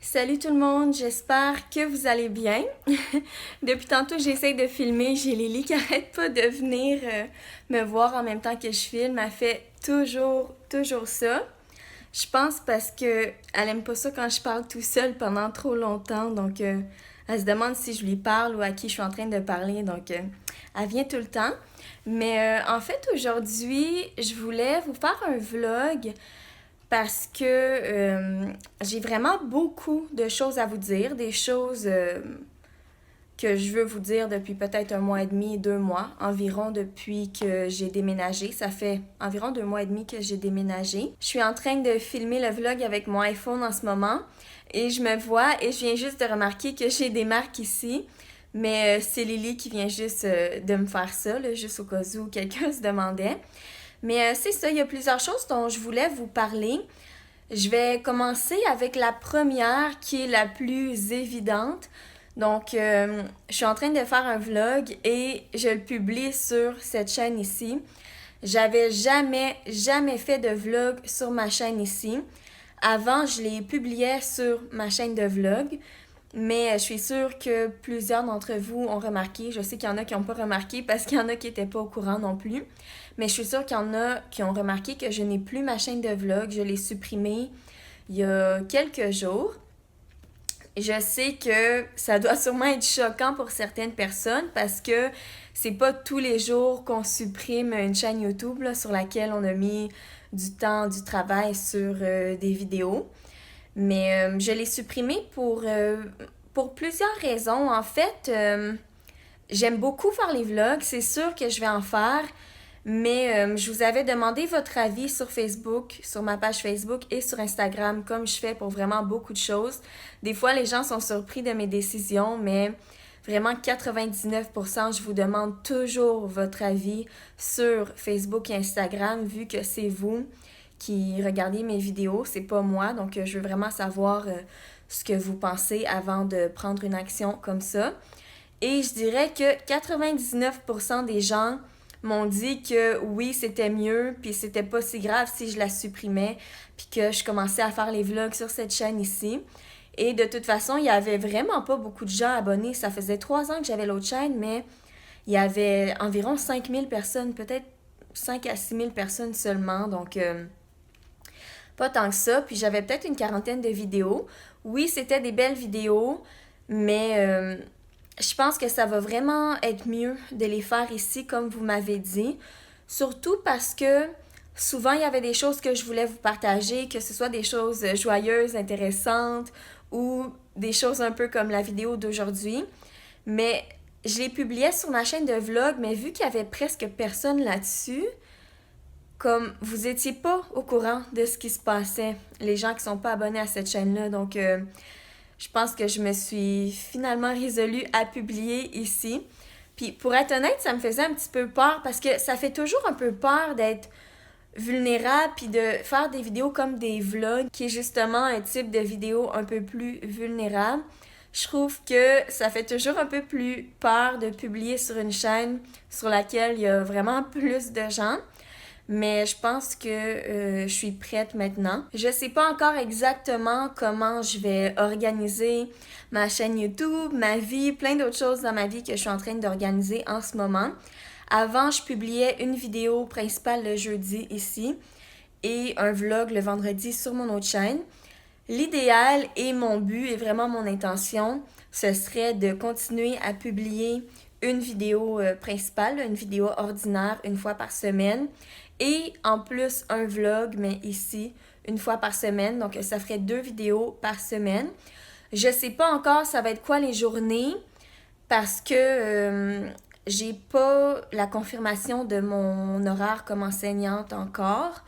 Salut tout le monde, j'espère que vous allez bien. Depuis tantôt, j'essaie de filmer, j'ai Lily qui arrête pas de venir me voir en même temps que je filme. Elle fait toujours ça. Je pense parce que elle aime pas ça quand je parle tout seul pendant trop longtemps, donc elle se demande si je lui parle ou à qui je suis en train de parler, donc elle vient tout le temps. Mais en fait, aujourd'hui, je voulais vous faire un vlog parce que j'ai vraiment beaucoup de choses à vous dire, des choses que je veux vous dire depuis peut-être un mois et demi, 2 mois environ depuis que j'ai déménagé. Ça fait environ 2 mois et demi que j'ai déménagé. Je suis en train de filmer le vlog avec mon iPhone en ce moment et je me vois et je viens juste de remarquer que j'ai des marques ici. Mais c'est Lily qui vient juste de me faire ça, là, juste au cas où quelqu'un se demandait. Mais c'est ça, il y a plusieurs choses dont je voulais vous parler. Je vais commencer avec la première qui est la plus évidente. Donc, je suis en train de faire un vlog et je le publie sur cette chaîne ici. J'avais jamais fait de vlog sur ma chaîne ici. Avant, je les publiais sur ma chaîne de vlog, mais je suis sûre que plusieurs d'entre vous ont remarqué. Je sais qu'il y en a qui n'ont pas remarqué parce qu'il y en a qui n'étaient pas au courant non plus. Mais je suis sûre qu'il y en a qui ont remarqué que je n'ai plus ma chaîne de vlog. Je l'ai supprimée il y a quelques jours. Je sais que ça doit sûrement être choquant pour certaines personnes parce que c'est pas tous les jours qu'on supprime une chaîne YouTube là, sur laquelle on a mis du temps, du travail sur des vidéos. Mais je l'ai supprimé pour plusieurs raisons. En fait, j'aime beaucoup faire les vlogs. C'est sûr que je vais en faire. Mais je vous avais demandé votre avis sur Facebook, sur ma page Facebook et sur Instagram, comme je fais pour vraiment beaucoup de choses. Des fois, les gens sont surpris de mes décisions, mais vraiment 99%, je vous demande toujours votre avis sur Facebook et Instagram, vu que c'est vous qui regardez mes vidéos, c'est pas moi. Donc, je veux vraiment savoir ce que vous pensez avant de prendre une action comme ça. Et je dirais que 99% des gens m'ont dit que oui, c'était mieux, puis c'était pas si grave si je la supprimais, puis que je commençais à faire les vlogs sur cette chaîne ici. Et de toute façon, il y avait vraiment pas beaucoup de gens abonnés. Ça faisait 3 ans que j'avais l'autre chaîne, mais il y avait environ 5000 personnes, peut-être 5 à 6000 personnes seulement, donc pas tant que ça. Puis j'avais peut-être une quarantaine de vidéos. Oui, c'était des belles vidéos, mais je pense que ça va vraiment être mieux de les faire ici, comme vous m'avez dit. Surtout parce que souvent, il y avait des choses que je voulais vous partager, que ce soit des choses joyeuses, intéressantes ou des choses un peu comme la vidéo d'aujourd'hui. Mais je les publiais sur ma chaîne de vlog, mais vu qu'il y avait presque personne là-dessus, comme vous étiez pas au courant de ce qui se passait, les gens qui sont pas abonnés à cette chaîne-là. Donc, je pense que je me suis finalement résolue à publier ici. Puis pour être honnête, ça me faisait un petit peu peur parce que ça fait toujours un peu peur d'être vulnérable puis de faire des vidéos comme des vlogs, qui est justement un type de vidéo un peu plus vulnérable. Je trouve que ça fait toujours un peu plus peur de publier sur une chaîne sur laquelle il y a vraiment plus de gens. Mais je pense que je suis prête maintenant. Je sais pas encore exactement comment je vais organiser ma chaîne YouTube, ma vie, plein d'autres choses dans ma vie que je suis en train d'organiser en ce moment. Avant, je publiais une vidéo principale le jeudi ici et un vlog le vendredi sur mon autre chaîne. L'idéal et mon but et vraiment mon intention, ce serait de continuer à publier une vidéo principale, une vidéo ordinaire une fois par semaine et en plus un vlog, mais ici, une fois par semaine. Donc, ça ferait 2 vidéos par semaine. Je sais pas encore ça va être quoi les journées parce que j'ai pas la confirmation de mon horaire comme enseignante encore.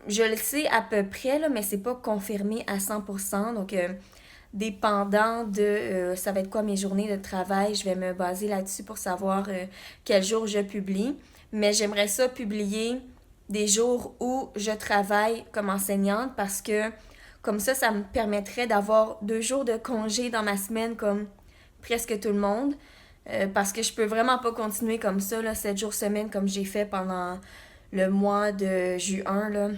Je le sais à peu près, là, mais c'est pas confirmé à 100%. Donc, dépendant de ça va être quoi mes journées de travail, je vais me baser là-dessus pour savoir quel jour je publie. Mais j'aimerais ça publier des jours où je travaille comme enseignante parce que comme ça me permettrait d'avoir 2 jours de congé dans ma semaine comme presque tout le monde. Parce que je peux vraiment pas continuer comme ça, là, 7 jours semaine comme j'ai fait pendant le mois de juin. Là.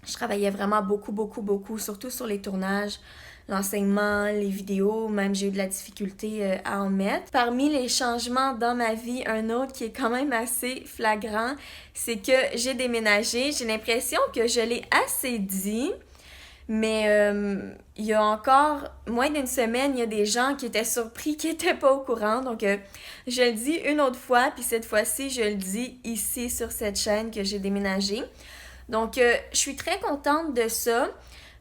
Je travaillais vraiment beaucoup, surtout sur les tournages. l'enseignement, les vidéos, même j'ai eu de la difficulté à en mettre. Parmi les changements dans ma vie, un autre qui est quand même assez flagrant, c'est que j'ai déménagé. J'ai l'impression que je l'ai assez dit, mais il y a encore moins d'une semaine, il y a des gens qui étaient surpris, qui n'étaient pas au courant. Donc, je le dis une autre fois, puis cette fois-ci, je le dis ici sur cette chaîne que j'ai déménagé. Donc, je suis très contente de ça.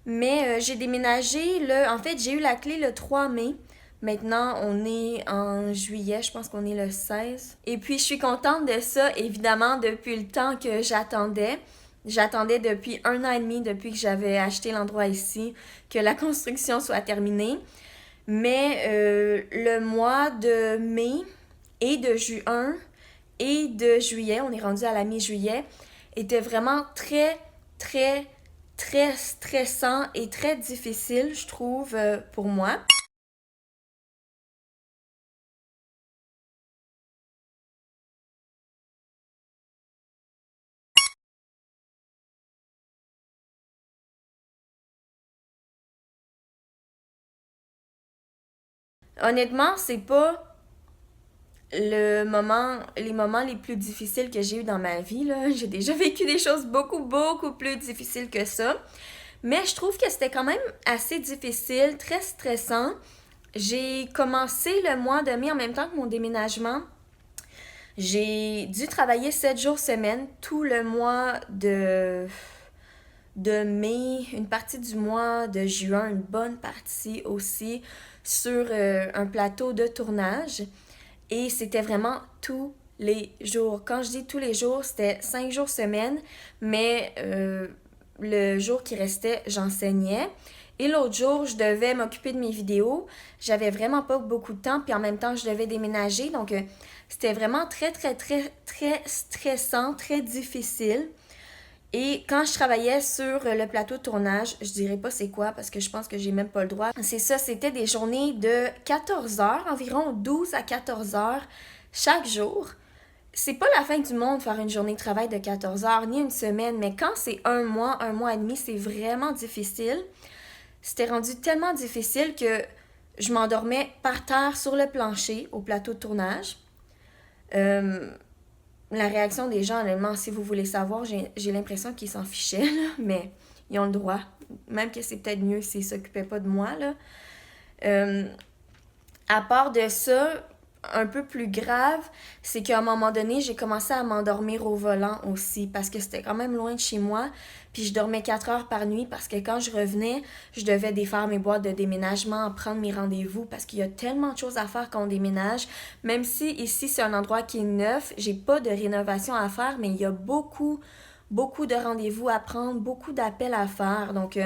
Mais j'ai déménagé, en fait, j'ai eu la clé le 3 mai. Maintenant, on est en juillet, je pense qu'on est le 16. Et puis, je suis contente de ça, évidemment, depuis le temps que j'attendais. J'attendais depuis 1 an et demi, depuis que j'avais acheté l'endroit ici, que la construction soit terminée. Mais le mois de mai et de juin et de juillet, on est rendu à la mi-juillet, était vraiment très, très stressant et très difficile, je trouve, pour moi. Honnêtement, c'est pas les moments les plus difficiles que j'ai eu dans ma vie, là. J'ai déjà vécu des choses beaucoup plus difficiles que ça. Mais je trouve que c'était quand même assez difficile, très stressant. J'ai commencé le mois de mai en même temps que mon déménagement. J'ai dû travailler 7 jours semaine, tout le mois de mai, une partie du mois de juin, une bonne partie aussi sur un plateau de tournage. Et c'était vraiment tous les jours. Quand je dis tous les jours, c'était 5 jours semaine, mais le jour qui restait, j'enseignais. Et l'autre jour, je devais m'occuper de mes vidéos. J'avais vraiment pas beaucoup de temps, puis en même temps, je devais déménager. Donc, c'était vraiment très stressant, très difficile. Et quand je travaillais sur le plateau de tournage, je dirais pas c'est quoi parce que je pense que j'ai même pas le droit. C'est ça, c'était des journées de 14 heures, environ 12 à 14 heures chaque jour. C'est pas la fin du monde faire une journée de travail de 14 heures, ni une semaine, mais quand c'est un mois et demi, c'est vraiment difficile. C'était rendu tellement difficile que je m'endormais par terre sur le plancher au plateau de tournage. Euh, la réaction des gens, honnêtement, si vous voulez savoir, j'ai l'impression qu'ils s'en fichaient, là, mais ils ont le droit. Même que c'est peut-être mieux s'ils s'occupaient pas de moi, là. Euh, à part de ça, un peu plus grave, c'est qu'à un moment donné, j'ai commencé à m'endormir au volant aussi parce que c'était quand même loin de chez moi. Puis je dormais 4 heures par nuit parce que quand je revenais, je devais défaire mes boîtes de déménagement, prendre mes rendez-vous parce qu'il y a tellement de choses à faire quand on déménage. Même si ici c'est un endroit qui est neuf, j'ai pas de rénovation à faire, mais il y a beaucoup de rendez-vous à prendre, beaucoup d'appels à faire. Donc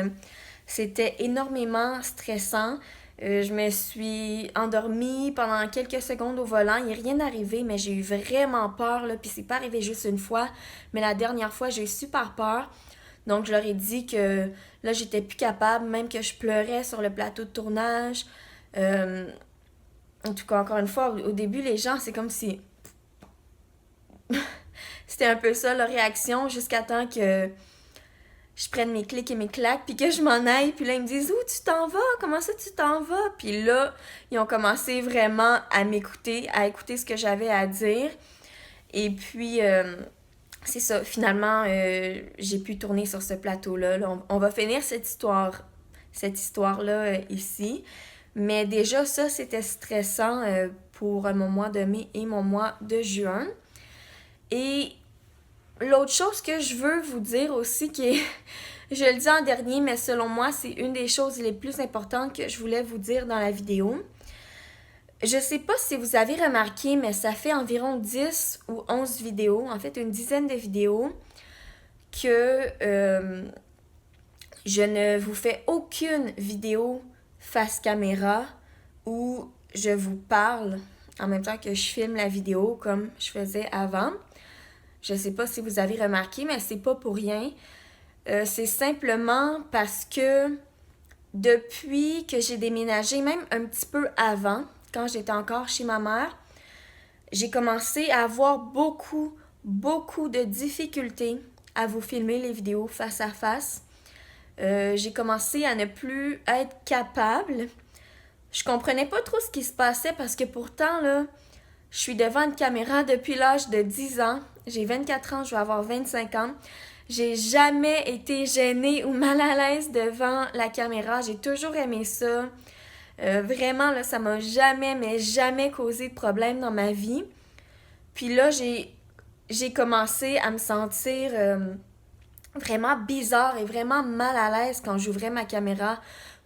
c'était énormément stressant. Je me suis endormie pendant quelques secondes au volant. Il n'est rien arrivé, mais j'ai eu vraiment peur, là. Puis c'est pas arrivé juste une fois, mais la dernière fois, j'ai eu super peur. Donc, je leur ai dit que là, j'étais plus capable, même que je pleurais sur le plateau de tournage. Euh, en tout cas, encore une fois, au début, les gens, c'est comme si c'était un peu ça leur réaction jusqu'à temps que je prenne mes clics et mes claques, puis que je m'en aille, puis là, ils me disent « Où tu t'en vas? Comment ça tu t'en vas? » Puis là, ils ont commencé vraiment à m'écouter, à écouter ce que j'avais à dire. Et puis, c'est ça, finalement, j'ai pu tourner sur ce plateau-là. Là, on va finir cette histoire-là ici. Mais déjà, ça, c'était stressant pour mon mois de mai et mon mois de juin. Et l'autre chose que je veux vous dire aussi, qui est, je le dis en dernier, mais selon moi, c'est une des choses les plus importantes que je voulais vous dire dans la vidéo. Je sais pas si vous avez remarqué, mais ça fait environ 10 ou 11 vidéos, en fait une dizaine de vidéos, que je ne vous fais aucune vidéo face caméra où je vous parle en même temps que je filme la vidéo comme je faisais avant. Je sais pas si vous avez remarqué, mais c'est pas pour rien. C'est simplement parce que depuis que j'ai déménagé, même un petit peu avant, quand j'étais encore chez ma mère, j'ai commencé à avoir beaucoup de difficultés à vous filmer les vidéos face à face. J'ai commencé à ne plus être capable. Je comprenais pas trop ce qui se passait parce que pourtant, là, je suis devant une caméra depuis l'âge de 10 ans. J'ai 24 ans, je vais avoir 25 ans. J'ai jamais été gênée ou mal à l'aise devant la caméra. J'ai toujours aimé ça. Vraiment, là, ça m'a jamais, mais jamais causé de problème dans ma vie. Puis là, j'ai commencé à me sentir vraiment bizarre et vraiment mal à l'aise quand j'ouvrais ma caméra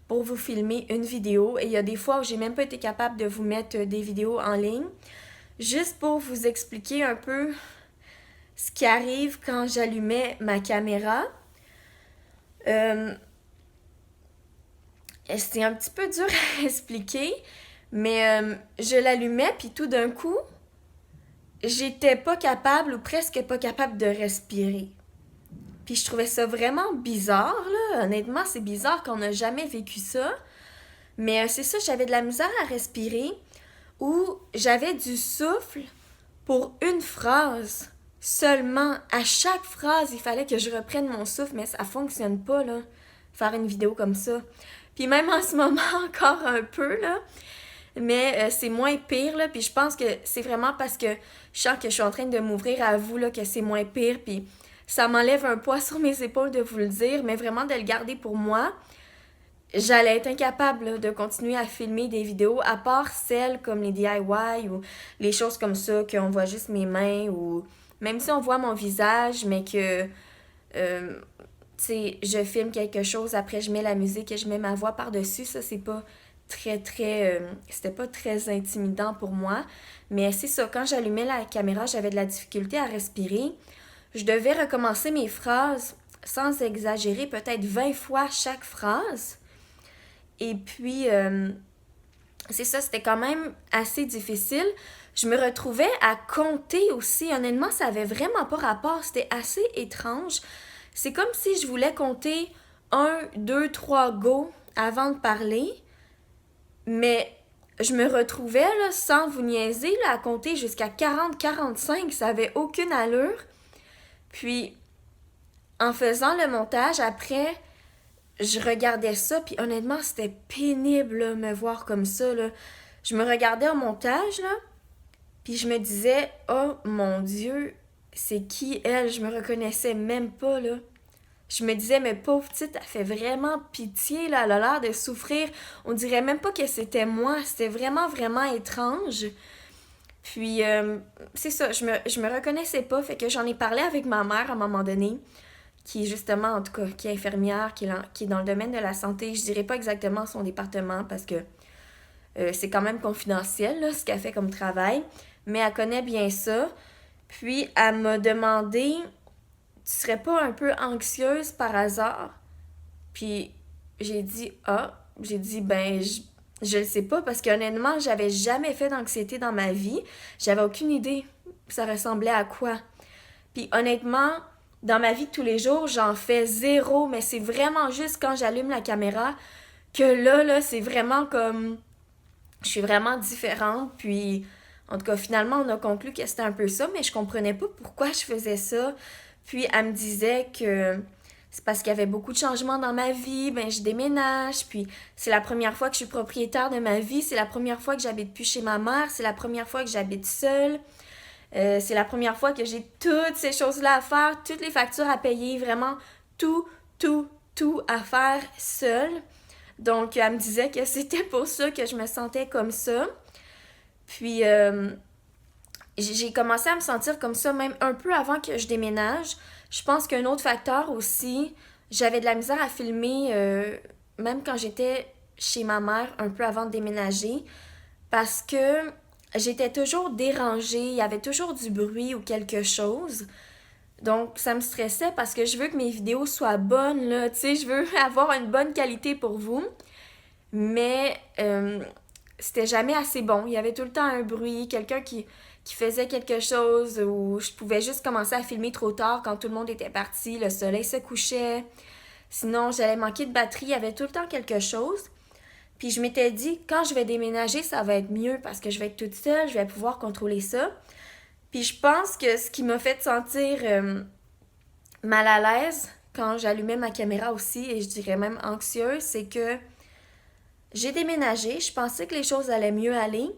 pour vous filmer une vidéo. Et il y a des fois où j'ai même pas été capable de vous mettre des vidéos en ligne. Juste pour vous expliquer un peu ce qui arrive quand j'allumais ma caméra. C'est un petit peu dur à expliquer, mais je l'allumais, puis tout d'un coup, j'étais pas capable ou presque pas capable de respirer. Puis je trouvais ça vraiment bizarre, là. Honnêtement, c'est bizarre qu'on n'a jamais vécu ça. Mais c'est ça, j'avais de la misère à respirer ou j'avais du souffle pour une phrase. Seulement, à chaque phrase, il fallait que je reprenne mon souffle, mais ça fonctionne pas, là, faire une vidéo comme ça. Puis même en ce moment, encore un peu, là, mais c'est moins pire, là, puis je pense que c'est vraiment parce que je sens que je suis en train de m'ouvrir à vous, là, que c'est moins pire, puis ça m'enlève un poids sur mes épaules de vous le dire, mais vraiment de le garder pour moi. J'allais être incapable là, de continuer à filmer des vidéos, à part celles comme les DIY ou les choses comme ça, qu'on voit juste mes mains, ou même si on voit mon visage, mais que, tu sais, je filme quelque chose, après je mets la musique et je mets ma voix par-dessus, ça c'est pas c'était pas très intimidant pour moi. Mais c'est ça, quand j'allumais la caméra, j'avais de la difficulté à respirer. Je devais recommencer mes phrases sans exagérer, peut-être 20 fois chaque phrase. Et puis, c'est ça, c'était quand même assez difficile. Je me retrouvais à compter aussi. Honnêtement, ça avait vraiment pas rapport. C'était assez étrange. C'est comme si je voulais compter 1, 2, 3 go avant de parler. Mais je me retrouvais, là, sans vous niaiser, là, à compter jusqu'à 40, 45. Ça avait aucune allure. Puis, en faisant le montage, après, je regardais ça, puis honnêtement, c'était pénible, là, me voir comme ça, là. Je me regardais au montage, là, puis je me disais, oh mon Dieu, c'est qui elle? Je me reconnaissais même pas, là. Je me disais, mais pauvre petite, elle fait vraiment pitié, là, elle a l'air de souffrir. On dirait même pas que c'était moi, c'était vraiment, vraiment étrange. Puis, c'est ça, je me reconnaissais pas, fait que j'en ai parlé avec ma mère à un moment donné, qui est justement, en tout cas, qui est infirmière, qui est dans le domaine de la santé. Je dirais pas exactement son département parce que c'est quand même confidentiel, là, ce qu'elle fait comme travail, mais elle connaît bien ça. Puis, elle m'a demandé, tu serais pas un peu anxieuse par hasard? Puis, j'ai dit, ben, je le sais pas parce qu'honnêtement, j'avais jamais fait d'anxiété dans ma vie. J'avais aucune idée ça ressemblait à quoi. Puis honnêtement, dans ma vie de tous les jours, j'en fais zéro, mais c'est vraiment juste quand j'allume la caméra que là, c'est vraiment comme... Je suis vraiment différente, puis... En tout cas, finalement, on a conclu que c'était un peu ça, mais je comprenais pas pourquoi je faisais ça. Puis elle me disait que c'est parce qu'il y avait beaucoup de changements dans ma vie, ben je déménage, puis c'est la première fois que je suis propriétaire de ma vie, c'est la première fois que j'habite plus chez ma mère, c'est la première fois que j'habite seule. C'est la première fois que j'ai toutes ces choses-là à faire, toutes les factures à payer, vraiment tout, tout à faire seule. Donc, elle me disait que c'était pour ça que je me sentais comme ça. Puis, j'ai commencé à me sentir comme ça même un peu avant que je déménage. Je pense qu'un autre facteur aussi, j'avais de la misère à filmer, même quand j'étais chez ma mère un peu avant de déménager, parce que j'étais toujours dérangée, il y avait toujours du bruit ou quelque chose. Donc, ça me stressait parce que je veux que mes vidéos soient bonnes, là, tu sais, je veux avoir une bonne qualité pour vous, mais c'était jamais assez bon. Il y avait tout le temps un bruit, quelqu'un qui faisait quelque chose, ou je pouvais juste commencer à filmer trop tard quand tout le monde était parti, le soleil se couchait. Sinon, j'allais manquer de batterie, il y avait tout le temps quelque chose. Puis je m'étais dit, quand je vais déménager, ça va être mieux parce que je vais être toute seule, je vais pouvoir contrôler ça. Puis je pense que ce qui m'a fait sentir mal à l'aise quand j'allumais ma caméra aussi, et je dirais même anxieuse, c'est que j'ai déménagé, je pensais que les choses allaient mieux aller,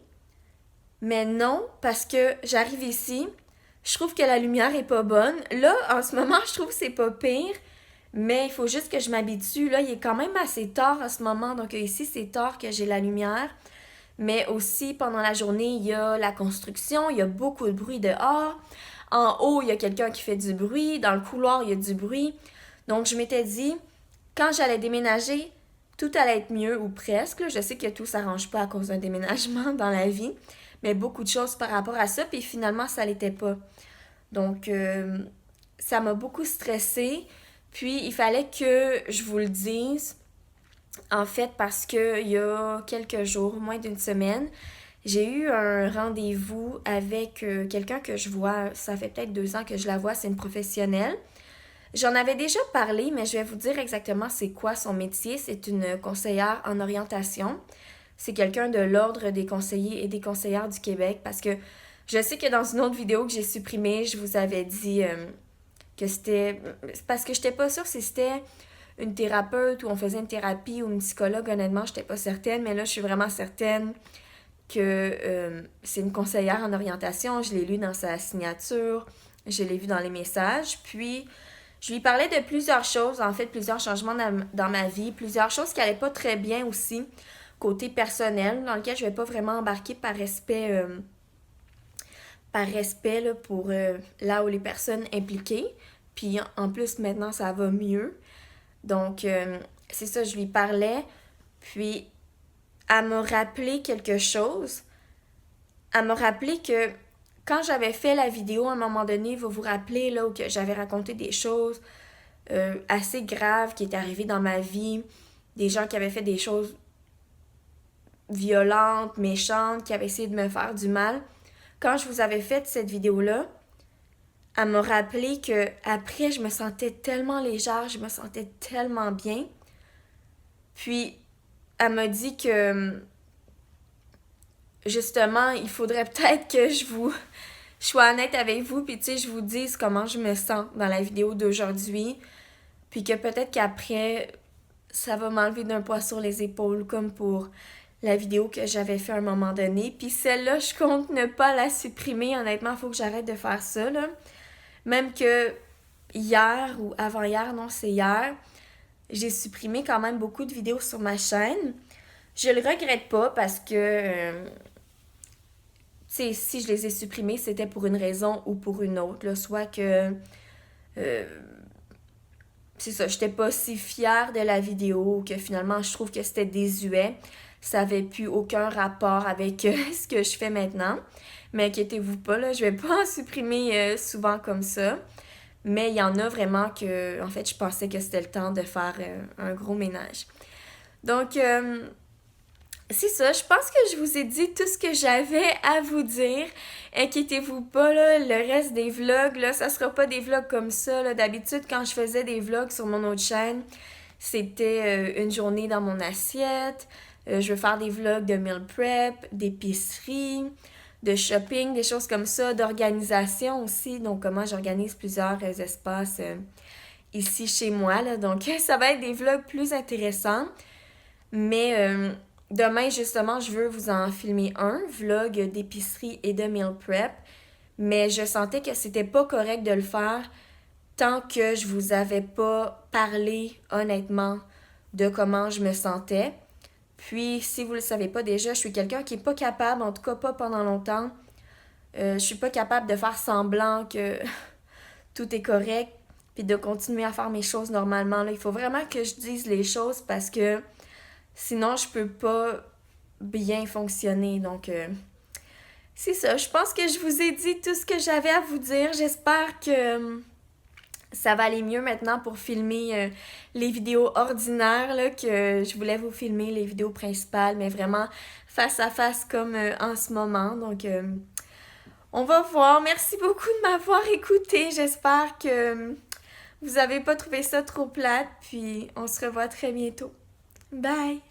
mais non, parce que j'arrive ici, je trouve que la lumière est pas bonne. Là, en ce moment, je trouve que c'est pas pire, mais il faut juste que je m'habitue. Là, il est quand même assez tard en ce moment, donc ici, c'est tard que j'ai la lumière. Mais aussi, pendant la journée, il y a la construction, il y a beaucoup de bruit dehors. En haut, il y a quelqu'un qui fait du bruit. Dans le couloir, il y a du bruit. Donc, je m'étais dit, quand j'allais déménager, tout allait être mieux, ou presque. Je sais que tout s'arrange pas à cause d'un déménagement dans la vie, mais beaucoup de choses par rapport à ça, puis finalement, ça l'était pas. Donc, ça m'a beaucoup stressée. Puis, il fallait que je vous le dise, en fait, parce que il y a quelques jours, moins d'une semaine, j'ai eu un rendez-vous avec quelqu'un que je vois, ça fait peut-être 2 ans que je la vois, c'est une professionnelle. J'en avais déjà parlé, mais je vais vous dire exactement c'est quoi son métier. C'est une conseillère en orientation. C'est quelqu'un de l'Ordre des conseillers et des conseillères du Québec, parce que je sais que dans une autre vidéo que j'ai supprimée, je vous avais dit que c'était... Parce que j'étais pas sûre si c'était une thérapeute ou on faisait une thérapie ou une psychologue, honnêtement, j'étais pas certaine, mais là, je suis vraiment certaine que c'est une conseillère en orientation. Je l'ai lu dans sa signature, je l'ai vu dans les messages, puis je lui parlais de plusieurs choses, en fait, plusieurs changements dans ma vie, plusieurs choses qui allaient pas très bien aussi, côté personnel, dans lequel je vais pas vraiment embarquer par respect là, pour là où les personnes impliquées. Puis en plus, maintenant, ça va mieux. Donc, c'est ça, je lui parlais. Puis, elle m'a rappelé quelque chose. Elle m'a rappelé que quand j'avais fait la vidéo, à un moment donné, vous vous rappelez, là, où que j'avais raconté des choses assez graves qui étaient arrivées dans ma vie, des gens qui avaient fait des choses violentes, méchantes, qui avaient essayé de me faire du mal. Quand je vous avais fait cette vidéo-là, elle m'a rappelé que après je me sentais tellement légère, je me sentais tellement bien. Puis, elle m'a dit que, justement, il faudrait peut-être que je sois honnête avec vous, puis tu sais, je vous dise comment je me sens dans la vidéo d'aujourd'hui, puis que peut-être qu'après, ça va m'enlever d'un poids sur les épaules, comme pour la vidéo que j'avais fait à un moment donné. Puis celle-là, je compte ne pas la supprimer. Honnêtement, il faut que j'arrête de faire ça, là. Même que hier ou avant-hier, non, c'est hier, j'ai supprimé quand même beaucoup de vidéos sur ma chaîne. Je le regrette pas parce que, tu sais, si je les ai supprimées, c'était pour une raison ou pour une autre, là. Soit que, c'est ça, j'étais pas si fière de la vidéo ou que finalement, je trouve que c'était désuet. Ça avait plus aucun rapport avec ce que je fais maintenant. Mais inquiétez-vous pas, là, je vais pas en supprimer souvent comme ça. Mais il y en a vraiment que, en fait, je pensais que c'était le temps de faire un gros ménage. Donc, c'est ça, je pense que je vous ai dit tout ce que j'avais à vous dire. Inquiétez-vous pas, là, le reste des vlogs, là, ça sera pas des vlogs comme ça, là. D'habitude, quand je faisais des vlogs sur mon autre chaîne, c'était une journée dans mon assiette. Je veux faire des vlogs de meal prep, d'épicerie, de shopping, des choses comme ça, d'organisation aussi. Donc, comment j'organise plusieurs espaces ici chez moi, là. Donc, ça va être des vlogs plus intéressants. Mais demain, justement, je veux vous en filmer un, vlog d'épicerie et de meal prep. Mais je sentais que c'était pas correct de le faire tant que je vous avais pas parlé honnêtement de comment je me sentais. Puis, si vous le savez pas déjà, je suis quelqu'un qui est pas capable, en tout cas pas pendant longtemps, je suis pas capable de faire semblant que tout est correct puis de continuer à faire mes choses normalement. Là, il faut vraiment que je dise les choses parce que sinon, je peux pas bien fonctionner. Donc, c'est ça. Je pense que je vous ai dit tout ce que j'avais à vous dire. J'espère que ça va aller mieux maintenant pour filmer les vidéos ordinaires là, que je voulais vous filmer, les vidéos principales, mais vraiment face à face comme en ce moment. Donc, on va voir. Merci beaucoup de m'avoir écouté. J'espère que vous avez pas trouvé ça trop plate. Puis, on se revoit très bientôt. Bye!